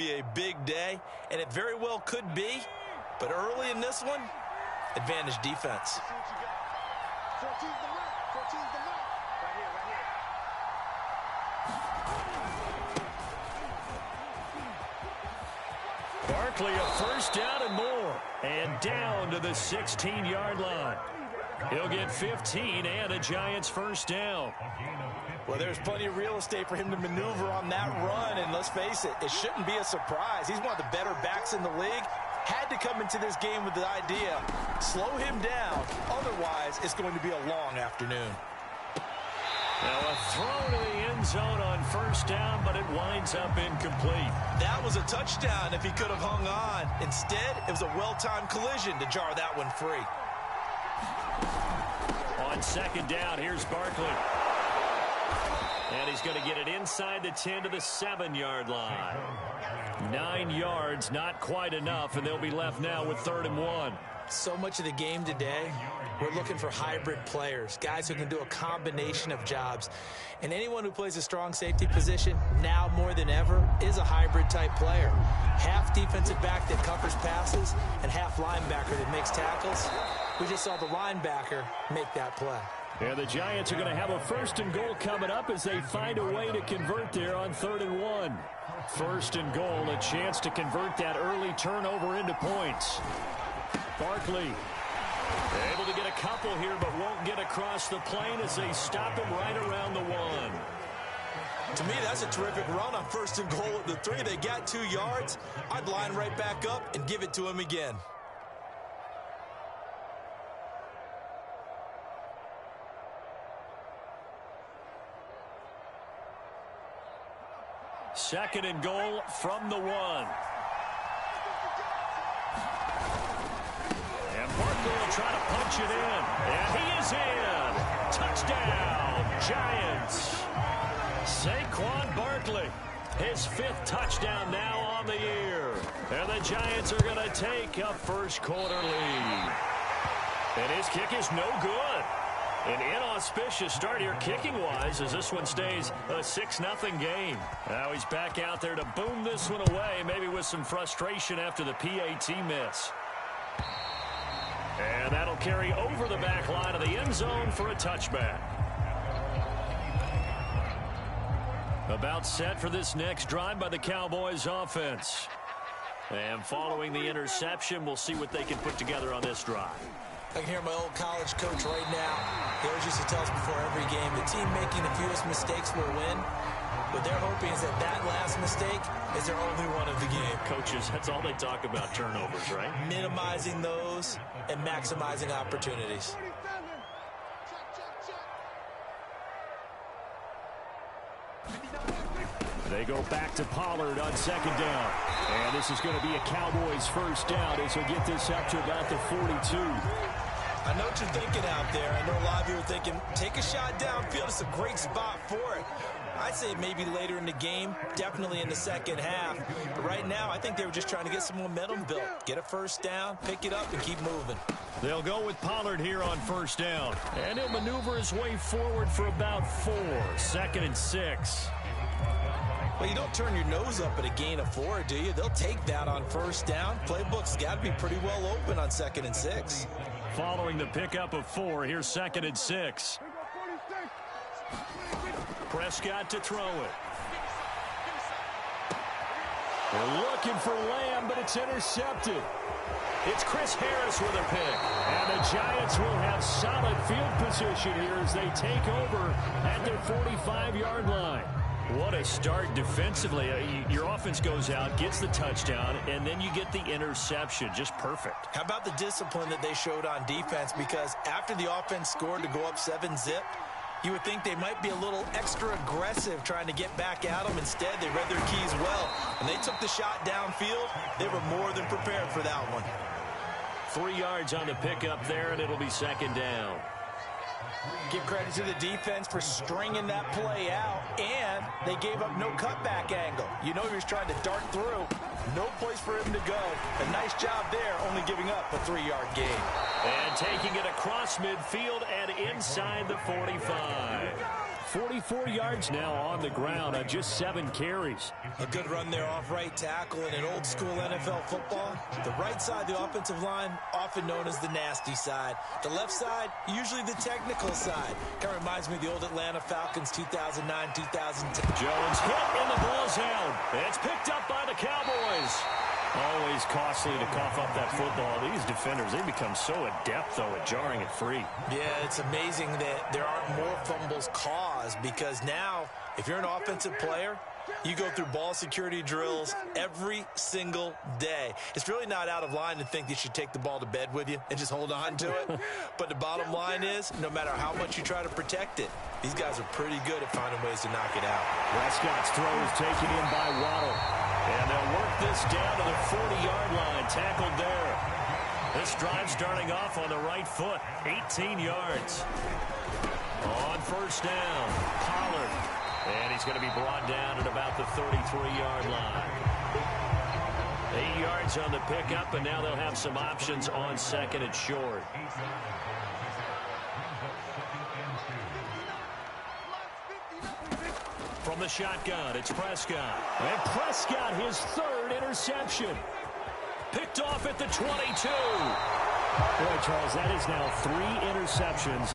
Be a big day, and it very well could be, but early in this one, advantage defense. 14's the mark. 14's the mark. Right here, right here. Barkley, a first down and more. And down to the 16-yard line. He'll get 15 and a Giants first down. Well, there's plenty of real estate for him to maneuver on that run, and let's face it, it shouldn't be a surprise. He's one of the better backs in the league. Had to come into this game with the idea, slow him down, otherwise it's going to be a long afternoon. Now a throw to the end zone on first down, but it winds up incomplete. That was a touchdown if he could have hung on. Instead, it was a well-timed collision to jar that one free. On second down, here's Barkley. And he's going to get it inside the 10 to the 7-yard line. 9 yards, not quite enough, and they'll be left now with 3rd and 1. So much of the game today, we're looking for hybrid players, guys who can do a combination of jobs. And anyone who plays a strong safety position, now more than ever, is a hybrid-type player. Half defensive back that covers passes and half linebacker that makes tackles. We just saw the linebacker make that play. And the Giants are going to have a 1st and goal coming up as they find a way to convert there on 3rd and 1. 1st and goal, a chance to convert that early turnover into points. Barkley able to get a couple here, but won't get across the plane as they stop him right around the 1. To me, that's a terrific run on 1st and goal at the 3. They got 2 yards. I'd line right back up and give it to him again. Second and goal from the 1. And Barkley will try to punch it in. And he is in. Touchdown, Giants. Saquon Barkley, his 5th touchdown now on the year. And the Giants are going to take a first-quarter lead. And his kick is no good. An inauspicious start here kicking-wise as this one stays a 6-0 game. Now he's back out there to boom this one away, maybe with some frustration after the PAT miss. And that'll carry over the back line of the end zone for a touchback. About set for this next drive by the Cowboys offense. And following the interception, we'll see what they can put together on this drive. I can hear my old college coach right now. He always used to tell us before every game, the team making the fewest mistakes will win. What they're hoping is that that last mistake is their only one of the game. Coaches, that's all they talk about, turnovers, right? Minimizing those and maximizing opportunities. They go back to Pollard on second down. And this is going to be a Cowboys first down as they get this up to about the 42. I know what you're thinking out there. I know a lot of you are thinking, take a shot downfield. It's a great spot for it. I'd say maybe later in the game, definitely in the second half. But right now, I think they were just trying to get some momentum built. Get a first down, pick it up, and keep moving. They'll go with Pollard here on first down. And he'll maneuver his way forward for about 4. 2nd and 6. Well, you don't turn your nose up at a gain of 4, do you? They'll take that on first down. Playbook's got to be pretty well open on 2nd and 6. Following the pickup of 4, here's 2nd and 6. Prescott to throw it. They're looking for Lamb, but it's intercepted. It's Chris Harris with a pick. And the Giants will have solid field position here as they take over at their 45-yard line. What a start defensively. Your offense goes out, gets the touchdown, and then you get the interception. Just perfect. How about the discipline that they showed on defense? Because after the offense scored to go up 7-zip, you would think they might be a little extra aggressive trying to get back at them. Instead, they read their keys well. When they took the shot downfield, they were more than prepared for that one. 3 yards on the pickup there, and it'll be second down. Give credit to the defense for stringing that play out, and they gave up no cutback angle. You know he was trying to dart through. No place for him to go. A nice job there, only giving up a 3-yard gain. And taking it across midfield and inside the 45. 44 yards now on the ground on just 7 carries. A good run there off right tackle in an old-school NFL football. The right side, the offensive line, often known as the nasty side. The left side, usually the technical side. Kind of reminds me of the old Atlanta Falcons 2009-2010. Jones hit and the ball's out. It's picked up by the Cowboys. Always costly to cough up that football. These defenders, they become so adept, though, at jarring it free. Yeah, it's amazing that there aren't more fumbles caused, because now, if you're an offensive player, you go through ball security drills every single day. It's really not out of line to think you should take the ball to bed with you and just hold on to it. But the bottom line is, no matter how much you try to protect it, these guys are pretty good at finding ways to knock it out. Prescott's throw is taken in by Waddle. And they'll work this down to the 40-yard line, tackled there. This drive starting off on the right foot, 18 yards. On first down, Pollard. And he's going to be brought down at about the 33-yard line. 8 yards on the pickup, and now they'll have some options on second and short. From the shotgun, it's Prescott. And Prescott, his 3rd interception. Picked off at the 22. Boy, Charles, that is now 3 interceptions.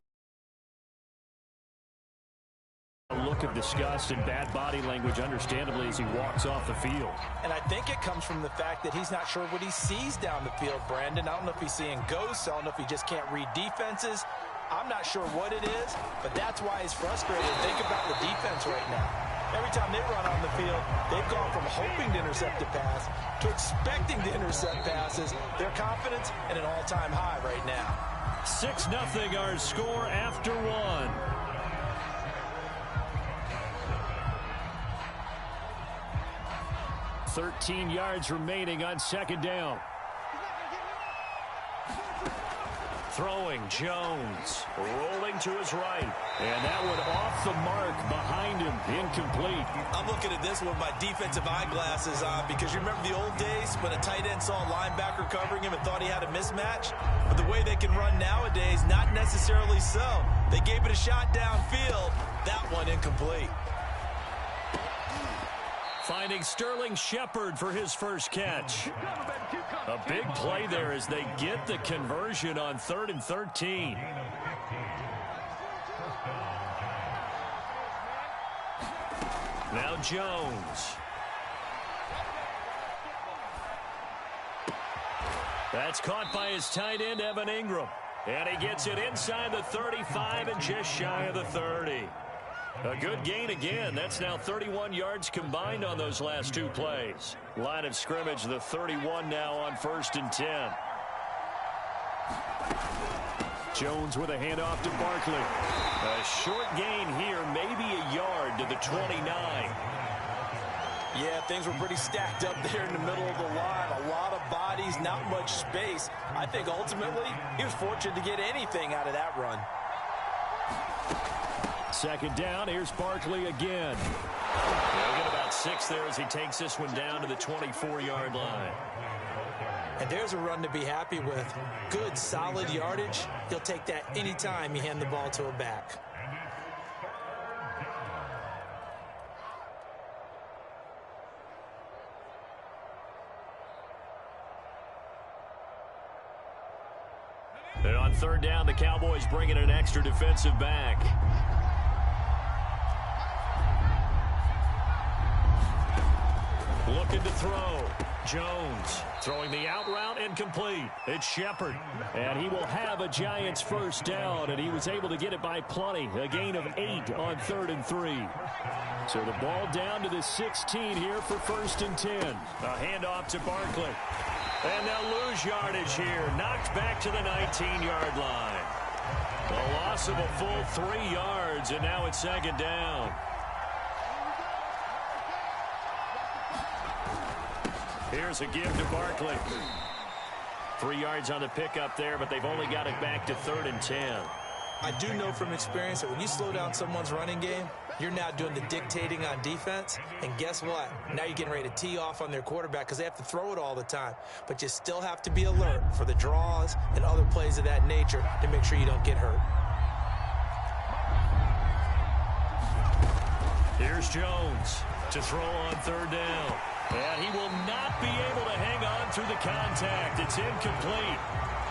A look of disgust and bad body language, understandably, as he walks off the field. And I think it comes from the fact that he's not sure what he sees down the field, Brandon. I don't know if he's seeing ghosts. I don't know if he just can't read defenses. I'm not sure what it is, but that's why he's frustrated. Think about the defense right now. Every time they run on the field, they've gone from hoping to intercept a pass to expecting to intercept passes. Their confidence at an all-time high right now. 6-0 our score after 1. $13 yards remaining on second down. Throwing, Jones, rolling to his right. And that one off the mark behind him, incomplete. I'm looking at this with my defensive eyeglasses on, because you remember the old days when a tight end saw a linebacker covering him and thought he had a mismatch? But the way they can run nowadays, not necessarily so. They gave it a shot downfield. That one incomplete. Finding Sterling Shepard for his first catch. A big play there as they get the conversion on 3rd and 13. Now Jones. That's caught by his tight end, Evan Ingram. And he gets it inside the 35 and just shy of the 30. A good gain again. That's now 31 yards combined on those last 2 plays. Line of scrimmage, the 31 now on 1st and 10. Jones with a handoff to Barkley. A short gain here, maybe a yard to the 29. Yeah, things were pretty stacked up there in the middle of the line. A lot of bodies, not much space. I think ultimately he was fortunate to get anything out of that run. Second down, here's Barkley again. He'll get about 6 there as he takes this one down to the 24-yard line. And there's a run to be happy with. Good, solid yardage. He'll take that anytime you hand the ball to a back. And on 3rd down, the Cowboys bring in an extra defensive back. Looking to throw. Jones throwing the out route incomplete. It's Shepard. And he will have a Giants first down, and he was able to get it by plenty. A gain of 8 on 3rd and 3. So the ball down to the 16 here for 1st and 10. A handoff to Barkley. And they'll lose yardage here. Knocked back to the 19-yard line. A loss of a full 3 yards, and now it's 2nd down. Here's a give to Barkley. 3 yards on the pickup there, but they've only got it back to 3rd and 10. I do know from experience that when you slow down someone's running game, you're now doing the dictating on defense. And guess what? Now you're getting ready to tee off on their quarterback because they have to throw it all the time. But you still have to be alert for the draws and other plays of that nature to make sure you don't get hurt. Here's Jones to throw on third down. And he will not be able to hang on through the contact. It's incomplete.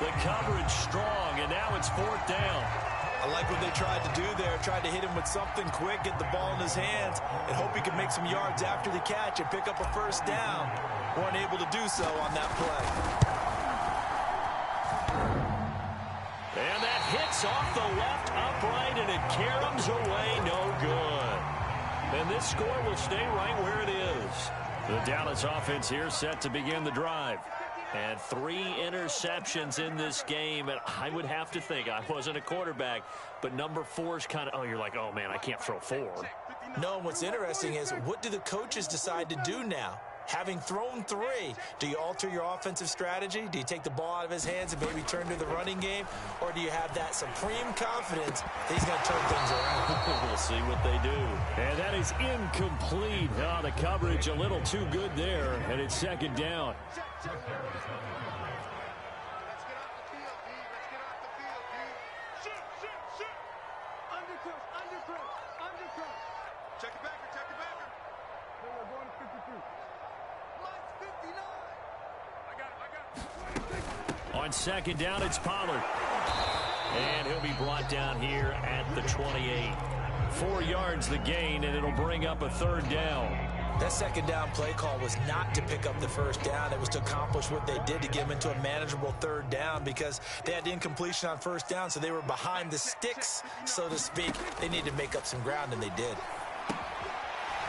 The coverage strong, and now it's fourth down. I like what they tried to do there. Tried to hit him with something quick, get the ball in his hands, and hope he could make some yards after the catch and pick up a first down. Weren't able to do so on that play. And that hits off the left upright, and it caroms away no good. And this score will stay right where it is. The Dallas offense here set to begin the drive. And 3 interceptions in this game. And I would have to think, I wasn't a quarterback, but number 4 is kind of, oh, you're like, oh, man, I can't throw 4. No, what's interesting is what do the coaches decide to do now? Having thrown 3, do you alter your offensive strategy? Do you take the ball out of his hands and maybe turn to the running game? Or do you have that supreme confidence that he's going to turn things around? We'll see what they do. And that is incomplete. Oh, the coverage a little too good there, and it's second down. On second down, it's Pollard. And he'll be brought down here at the 28. 4 yards the gain, and it'll bring up a third down. That second down play call was not to pick up the first down. It was to accomplish what they did to get them into a manageable third down because they had incompletion on first down, so they were behind the sticks, so to speak. They needed to make up some ground, and they did.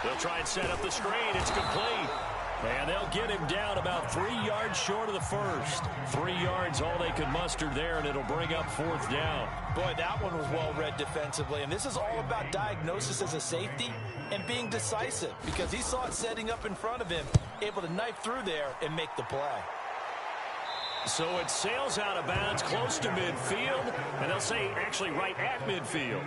They'll try and set up the screen. It's complete. And they'll get him down about 3 yards short of the first. 3 yards, all they could muster there, and it'll bring up fourth down. Boy, that one was well read defensively. And this is all about diagnosis as a safety and being decisive because he saw it setting up in front of him, able to knife through there and make the play. So it sails out of bounds close to midfield, and they'll say actually right at midfield.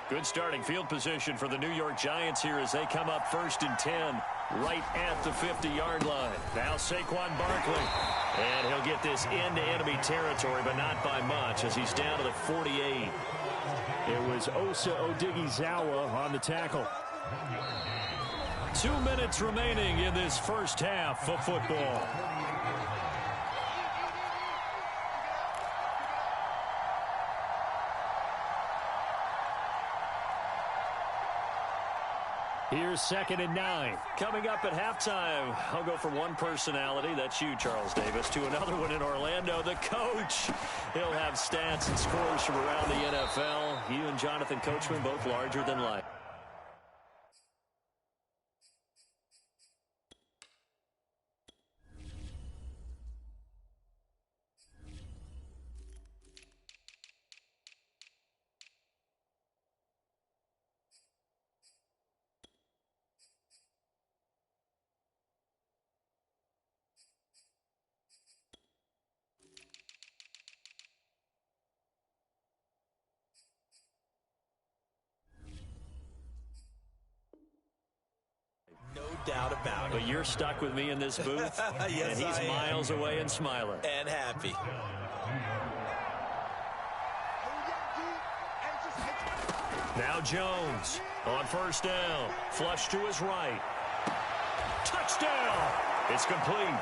Good starting field position for the New York Giants here as they come up 1st and 10 right at the 50-yard line. Now Saquon Barkley. And he'll get this into enemy territory, but not by much as he's down to the 48. It was Osa Odighizuwa on the tackle. 2 minutes remaining in this first half of football. Here's 2nd and 9. Coming up at halftime, I'll go from one personality, that's you, Charles Davis, to another one in Orlando, the coach. He'll have stats and scores from around the NFL. You and Jonathan Coachman, both larger than life. Doubt about it. But you're stuck with me in this booth, yes, and he's miles away and smiling. And happy. Now Jones on first down. Flush to his right. Touchdown! It's complete.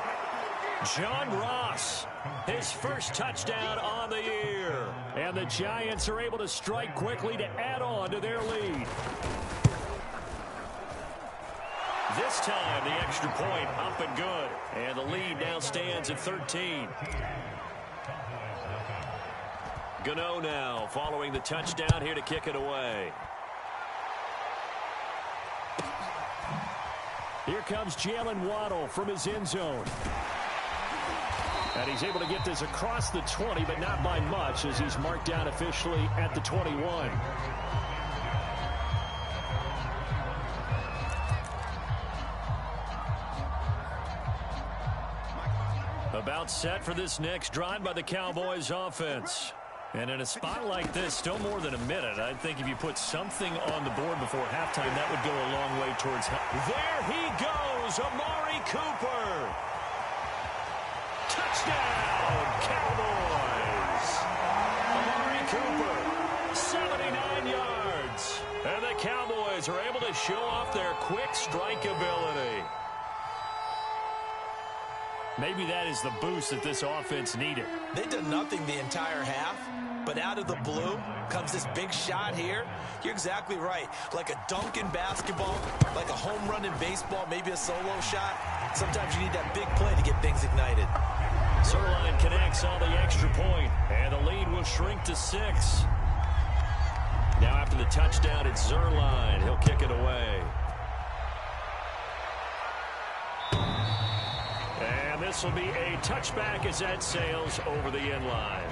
John Ross, his first touchdown on the year. And the Giants are able to strike quickly to add on to their lead. This time, the extra point up and good. And the lead now stands at 13. Gano now following the touchdown here to kick it away. Here comes Jalen Waddle from his end zone. And he's able to get this across the 20, but not by much as he's marked down officially at the 21. About set for this next drive by the Cowboys offense. And in a spot like this, still more than a minute, I think if you put something on the board before halftime, that would go a long way towards help. There he goes, Amari Cooper. Touchdown, Cowboys. Amari Cooper, 79 yards. Bengals are able to show off their quick strike ability. Maybe that is the boost that this offense needed. They did nothing the entire half, but out of the blue comes this big shot here. You're exactly right. Like a dunk in basketball, like a home run in baseball, maybe a solo shot. Sometimes you need that big play to get things ignited. Zerline connects on the extra point, and the lead will shrink to 6. Now after the touchdown, it's Zerline. He'll kick it away. And this will be a touchback as that sails over the end line.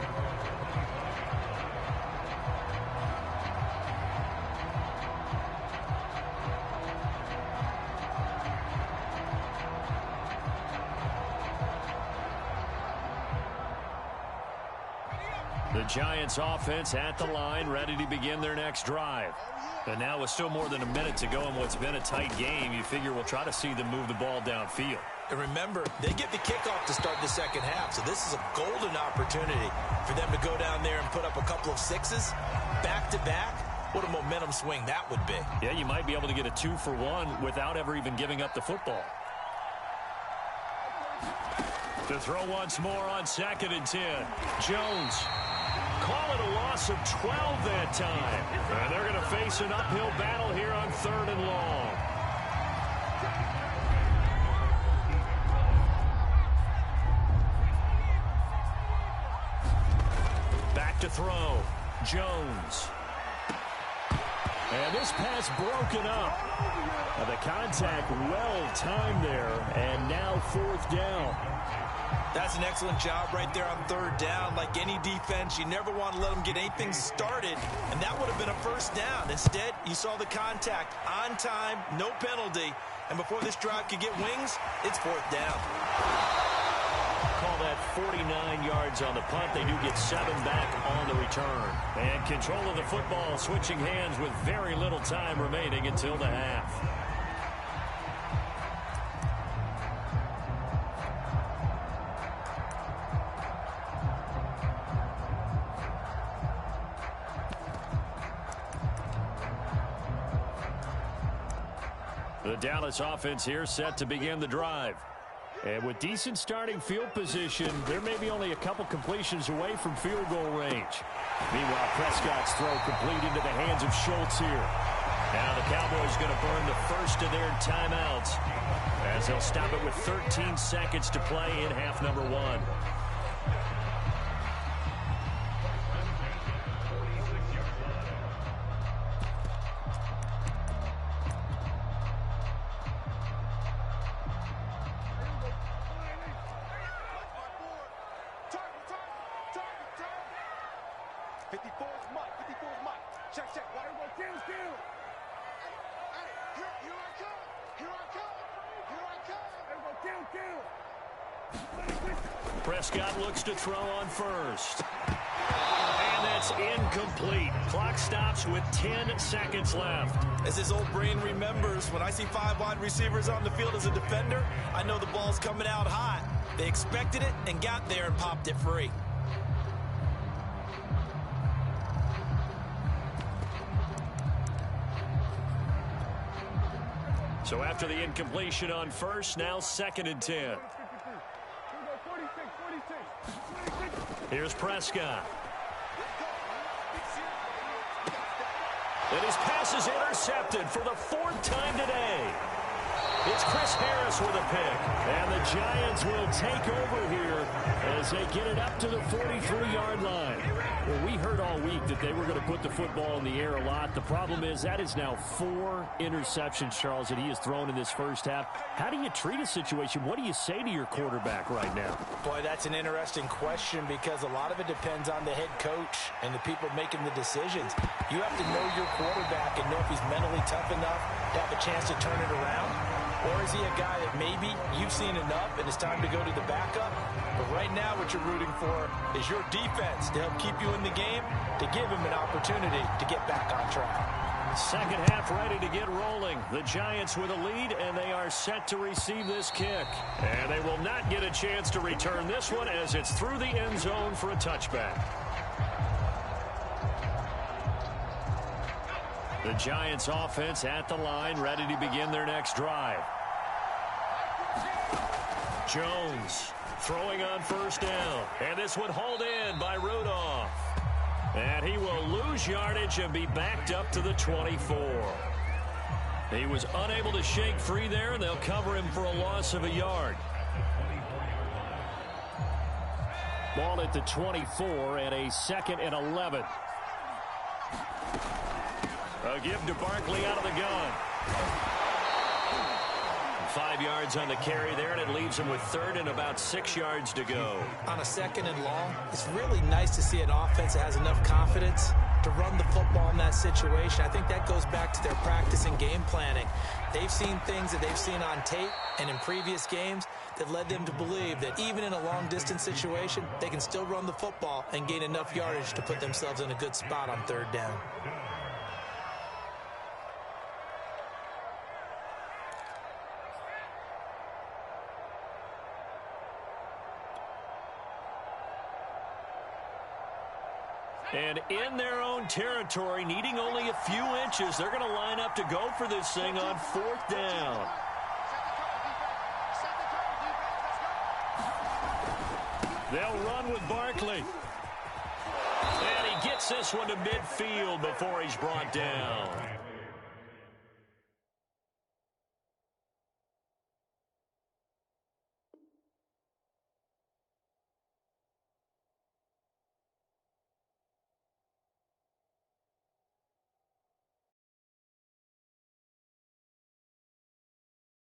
The Giants offense at the line, ready to begin their next drive. And now with still more than a minute to go in what's been a tight game, you figure we'll try to see them move the ball downfield. And remember, they get the kickoff to start the second half, so this is a golden opportunity for them to go down there and put up a couple of sixes back-to-back. What a momentum swing that would be. Yeah, you might be able to get a 2-for-1 without ever even giving up the football. To throw once more on 2nd and 10. Jones. Call it a loss of 12 that time. And they're going to face an uphill battle here on 3rd and long. Back to throw. Jones. And this pass broken up. Now the contact well timed there, and now 4th down. That's an excellent job right there on 3rd down. Like any defense, you never want to let them get anything started, and that would have been a 1st down. Instead, you saw the contact on time, no penalty, and before this drive could get wings, it's 4th down. Call that 49 yards on the punt. They do get 7 back on the return. And control of the football switching hands with very little time remaining until the half. The Dallas offense here set to begin the drive. And with decent starting field position, there may be only a couple completions away from field goal range. Meanwhile, Prescott's throw complete into the hands of Schultz here. Now the Cowboys going to burn the first of their timeouts as they'll stop it with 13 seconds to play in half number 1. Prescott looks to throw on first. And that's incomplete. Clock stops with 10 seconds left. As his old brain remembers, when I see 5 wide receivers on the field as a defender, I know the ball's coming out hot. They expected it and got there and popped it free. So after the incompletion on first, now 2nd and 10. Here's Prescott. And his pass is intercepted for the 4th time today. It's Chris Harris with a pick. And the Giants will take over here as they get it up to the 43-yard line. Well, we heard all week that they were going to put the football in the air a lot. The problem is that is now 4 interceptions, Charles, that he has thrown in this first half. How do you treat a situation? What do you say to your quarterback right now? Boy, that's an interesting question because a lot of it depends on the head coach and the people making the decisions. You have to know your quarterback and know if he's mentally tough enough to have a chance to turn it around. Or is he a guy that maybe you've seen enough and it's time to go to the backup? But right now what you're rooting for is your defense to help keep you in the game, to give him an opportunity to get back on track. Second half ready to get rolling. The Giants with a lead, and they are set to receive this kick. And they will not get a chance to return this one as it's through the end zone for a touchback. The Giants offense at the line, ready to begin their next drive. Jones throwing on first down. And this one hauled in by Rudolph. And he will lose yardage and be backed up to the 24. He was unable to shake free there, and they'll cover him for a loss of a yard. Ball at the 24 and a 2nd and 11. A give to Barkley out of the gun. 5 yards on the carry there, and it leaves him with 3rd and about 6 yards to go. On a 2nd and long, it's really nice to see an offense that has enough confidence to run the football in that situation. I think that goes back to their practice and game planning. They've seen things that they've seen on tape and in previous games that led them to believe that even in a long-distance situation, they can still run the football and gain enough yardage to put themselves in a good spot on 3rd down. And in their own territory, needing only a few inches, they're going to line up to go for this thing on 4th down. They'll run with Barkley. And he gets this one to midfield before he's brought down.